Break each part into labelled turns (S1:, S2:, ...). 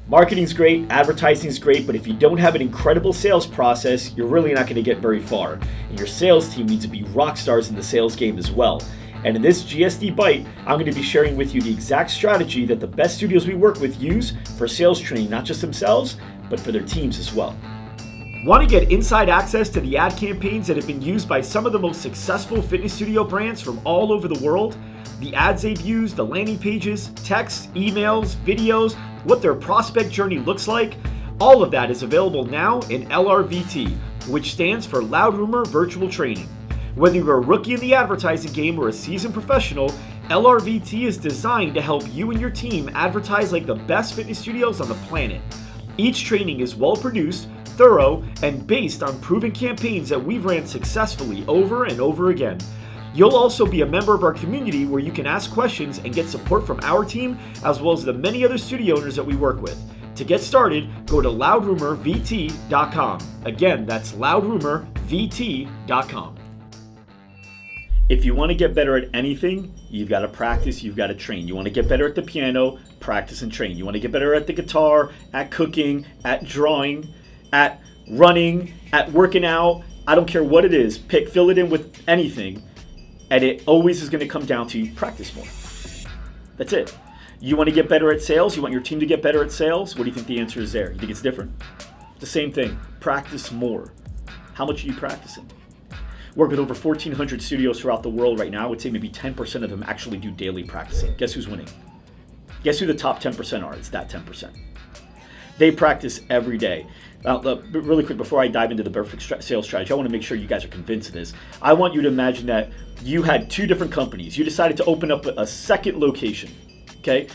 S1: Marketing's great, advertising's great, but if you don't have an incredible sales process, you're really not going to get very far. And your sales team needs to be rock stars in the sales game as well. And in this GSD Bite, I'm going to be sharing with you the exact strategy that the best studios we work with use for sales training, not just themselves, but for their teams as well. Want to get inside access to the ad campaigns that have been used by some of the most successful fitness studio brands from all over the world? The ads they've used, the landing pages, texts, emails, videos, what their prospect journey looks like, all of that is available now in LRVT, which stands for Loud Rumor Virtual Training. Whether you're a rookie in the advertising game or a seasoned professional, LRVT is designed to help you and your team advertise like the best fitness studios on the planet. Each training is well produced, thorough, and based on proven campaigns that we've ran successfully over and over again. You'll also be a member of our community where you can ask questions and get support from our team, as well as the many other studio owners that we work with. To get started, go to loudrumorvt.com. Again, that's loudrumorvt.com. If you want to get better at anything, you've got to practice, you've got to train. You want to get better at the piano, practice and train. You want to get better at the guitar, at cooking, at drawing, at running, at working out. I don't care what it is. Fill it in with anything. And it always is going to come down to practice more. That's it. You want to get better at sales? You want your team to get better at sales? What do you think the answer is there? You think it's different? The same thing. Practice more. How much are you practicing? Work with over 1,400 studios throughout the world right now. I would say maybe 10% of them actually do daily practicing. Guess who's winning? Guess who the top 10% are? It's that 10%. They practice every day. Really quick, before I dive into the perfect sales strategy, I want to make sure you guys are convinced of this. I want you to imagine that you had two different companies. You decided to open up a second location, okay?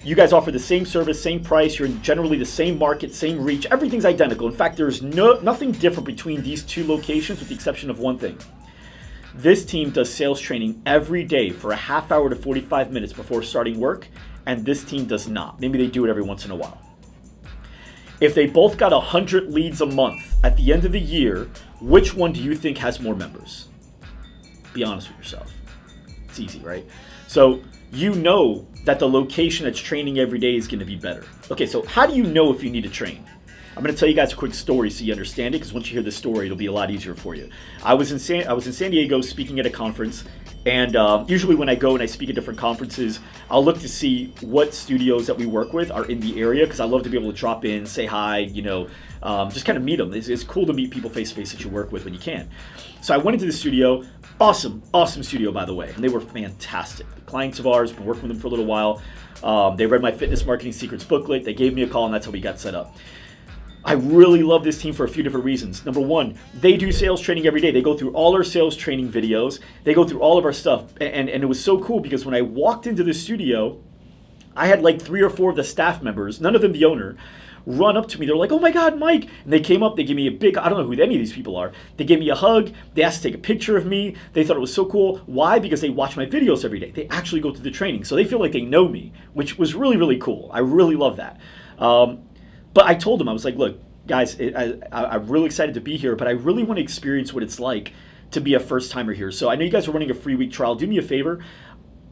S1: You guys offer the same service, same price. You're in generally the same market, same reach. Everything's identical. In fact, there's nothing different between these two locations with the exception of one thing. This team does sales training every day for a half hour to 45 minutes before starting work, and this team does not. Maybe they do it every once in a while. If they both got 100 leads a month at the end of the year, which one do you think has more members? Be honest with yourself. It's easy, right? So you know that the location that's training every day is going to be better. Okay, so how do you know if you need to train? I'm going to tell you guys a quick story so you understand it, because once you hear the story, it'll be a lot easier for you. I was in San Diego speaking at a conference, and usually when I go and I speak at different conferences, I'll look to see what studios that we work with are in the area, because I love to be able to drop in, say hi, just kind of meet them. It's cool to meet people face to face that you work with when you can. So I went into the studio. Awesome studio, by the way, and they were fantastic. The clients of ours, been working with them for a little while. They read my Fitness Marketing Secrets booklet. They gave me a call, and that's how we got set up. I really love this team for a few different reasons. Number one, they do sales training every day. They go through all our sales training videos. They go through all of our stuff. And it was so cool because when I walked into the studio, I had like 3 or 4 of the staff members, none of them the owner, run up to me. They're like, "Oh my God, Mike." And they came up, they gave me a big, I don't know who any of these people are. They gave me a hug. They asked to take a picture of me. They thought it was so cool. Why? Because they watch my videos every day. They actually go through the training. So they feel like they know me, which was really, really cool. I really love that. But I told them, I was like, "Look, guys, I'm really excited to be here, but I really want to experience what it's like to be a first timer here. So I know you guys are running a free week trial. Do me a favor.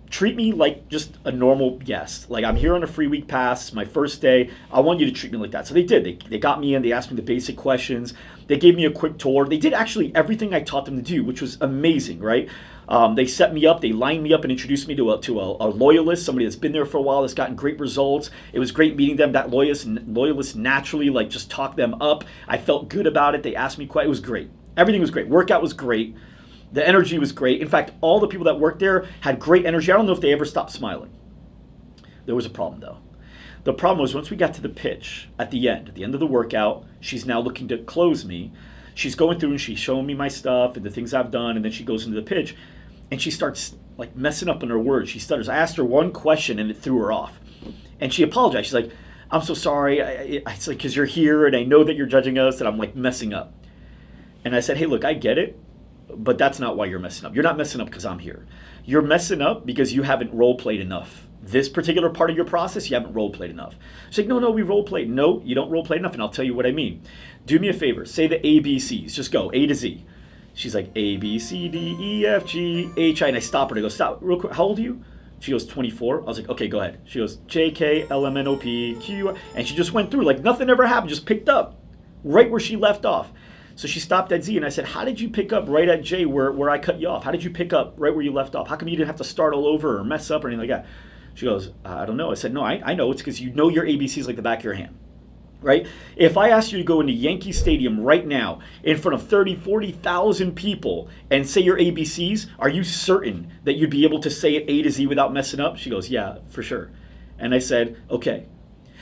S1: Treat me like just a normal guest. Like, I'm here on a free week pass, my first day. I want you to treat me like that." So they did. They got me in. They asked me the basic questions. They gave me a quick tour. They did actually everything I taught them to do, which was amazing, right? They set me up. They lined me up and introduced me to a loyalist, somebody that's been there for a while, that's gotten great results. It was great meeting them. That loyalist naturally, like, just talked them up. I felt good about it. They asked me quite. It was great. Everything was great. Workout was great. The energy was great. In fact, all the people that worked there had great energy. I don't know if they ever stopped smiling. There was a problem, though. The problem was once we got to the pitch at the end of the workout, she's now looking to close me. She's going through and she's showing me my stuff and the things I've done, and then she goes into the pitch and she starts like messing up on her words. She stutters. I asked her one question and it threw her off. And she apologized. She's like, "I'm so sorry. It's like, because you're here and I know that you're judging us and I'm like messing up." And I said, "Hey, look, I get it, but that's not why you're messing up. You're not messing up because I'm here. You're messing up because you haven't role played enough. This particular part of your process, you haven't role played enough." She's like, no, we role played. "No, you don't role play enough, and I'll tell you what I mean. Do me a favor. Say the ABCs. Just go A to Z." She's like, "A, B, C, D, E, F, G, H, I." And I stop her and I go, "Stop real quick. How old are you?" She goes, 24. I was like, okay, go ahead. She goes, JKLMNOPQ. And she just went through like nothing ever happened, just picked up right where she left off. So she stopped at Z, and I said, how did you pick up right at J where I cut you off? How did you pick up right where you left off? How come you didn't have to start all over or mess up or anything like that? She goes, I don't know. I said, no, I know. It's because you know your ABCs like the back of your hand, right? If I asked you to go into Yankee Stadium right now in front of 30, 40,000 people and say your ABCs, are you certain that you'd be able to say it A to Z without messing up? She goes, yeah, for sure. And I said, okay,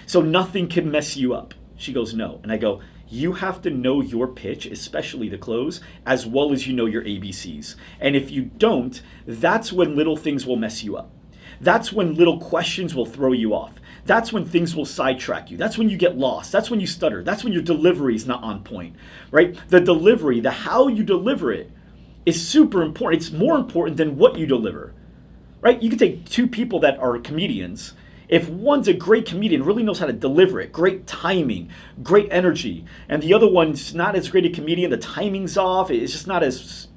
S1: so nothing can mess you up. She goes, no. And I go, you have to know your pitch, especially the close, as well as you know your ABCs. And if you don't, that's when little things will mess you up. That's when little questions will throw you off. That's when things will sidetrack you. That's when you get lost. That's when you stutter. That's when your delivery is not on point, right? The delivery, the how you deliver it is super important. It's more important than what you deliver, right? You can take two people that are comedians. If one's a great comedian, really knows how to deliver it, great timing, great energy, and the other one's not as great a comedian, the timing's off, it's just not as,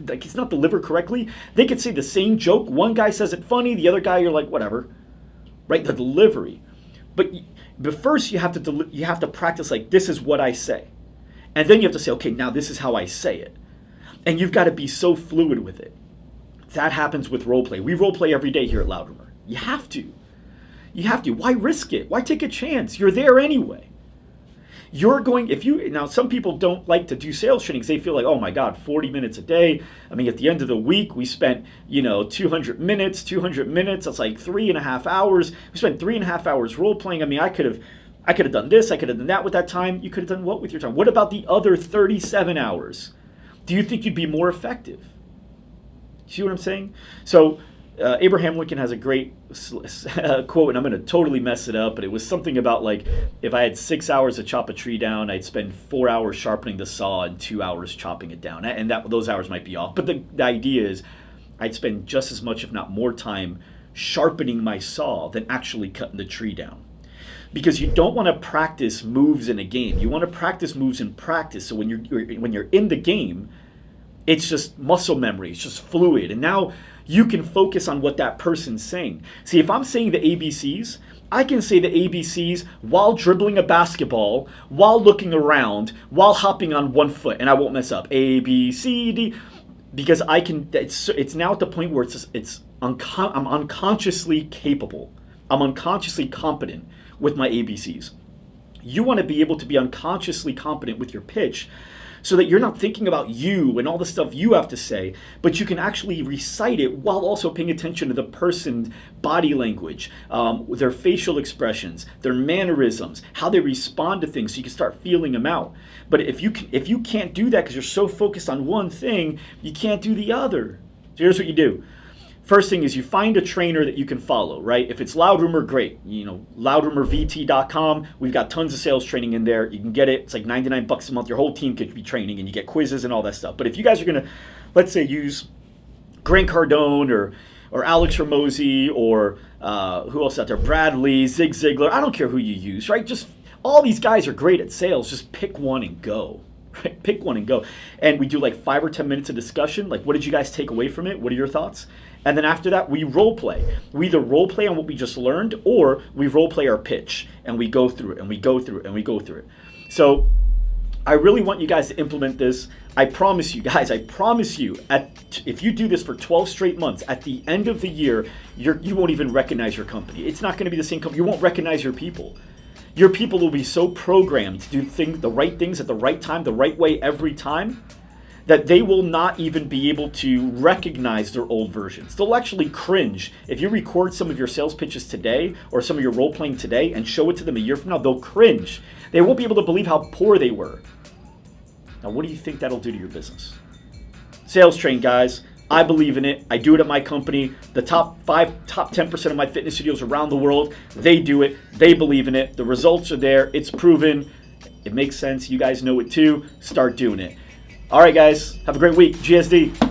S1: like, it's not delivered correctly, they could say the same joke. One guy says it funny, the other guy, you're like, whatever, right? The delivery. But first you have to practice like, this is what I say. And then you have to say, okay, now this is how I say it. And you've got to be so fluid with it. That happens with role play. We role play every day here at Loud Rumor. You have to. You have to. Why risk it? Why take a chance? You're there anyway. Now some people don't like to do sales trainings. They feel like, oh my God, 40 minutes a day. I mean, at the end of the week, we spent, 200 minutes, that's like 3.5 hours. We spent 3.5 hours role playing. I mean, I could have done this, I could have done that with that time. You could have done what with your time? What about the other 37 hours? Do you think you'd be more effective? See what I'm saying? So, Abraham Lincoln has a great quote, and I'm going to totally mess it up, but it was something about like, if I had 6 hours to chop a tree down, I'd spend 4 hours sharpening the saw and 2 hours chopping it down. And those hours might be off. But the idea is I'd spend just as much, if not more time, sharpening my saw than actually cutting the tree down. Because you don't want to practice moves in a game. You want to practice moves in practice. So when you're in the game, it's just muscle memory. It's just fluid. And now you can focus on what that person's saying. See, if I'm saying the ABCs, I can say the ABCs while dribbling a basketball, while looking around, while hopping on one foot, and I won't mess up. A, B, C, D. Because I can. It's now at the point where I'm unconsciously capable. I'm unconsciously competent with my ABCs. You want to be able to be unconsciously competent with your pitch, so that you're not thinking about you and all the stuff you have to say, but you can actually recite it while also paying attention to the person's body language, their facial expressions, their mannerisms, how they respond to things, so you can start feeling them out. But if you can't do that because you're so focused on one thing, you can't do the other. So here's what you do. First thing is you find a trainer that you can follow, right? If it's Loud Rumor, great. Loudrumorvt.com. We've got tons of sales training in there. You can get it. It's like $99 a month. Your whole team could be training, and you get quizzes and all that stuff. But if you guys are going to, let's say, use Grant Cardone or Alex Ramosi or who else out there? Bradley, Zig Ziglar. I don't care who you use, right? Just all these guys are great at sales. Just pick one and go. Right? Pick one and go. And we do like 5 or 10 minutes of discussion. Like, what did you guys take away from it? What are your thoughts? And then after that, we role play. We either role play on what we just learned, or we role play our pitch, and we go through it, and we go through it, and we go through it. So I really want you guys to implement this. I promise you guys, if you do this for 12 straight months, at the end of the year, you won't even recognize your company. It's not going to be the same company. You won't recognize your people. Your people will be so programmed to do the right things at the right time, the right way every time, that they will not even be able to recognize their old versions. They'll actually cringe. If you record some of your sales pitches today or some of your role playing today and show it to them a year from now, they'll cringe. They won't be able to believe how poor they were. Now, what do you think that'll do to your business? Sales train, guys. I believe in it. I do it at my company. The top 10% of my fitness studios around the world, they do it. They believe in it. The results are there. It's proven. It makes sense. You guys know it too. Start doing it. All right, guys. Have a great week. GSD.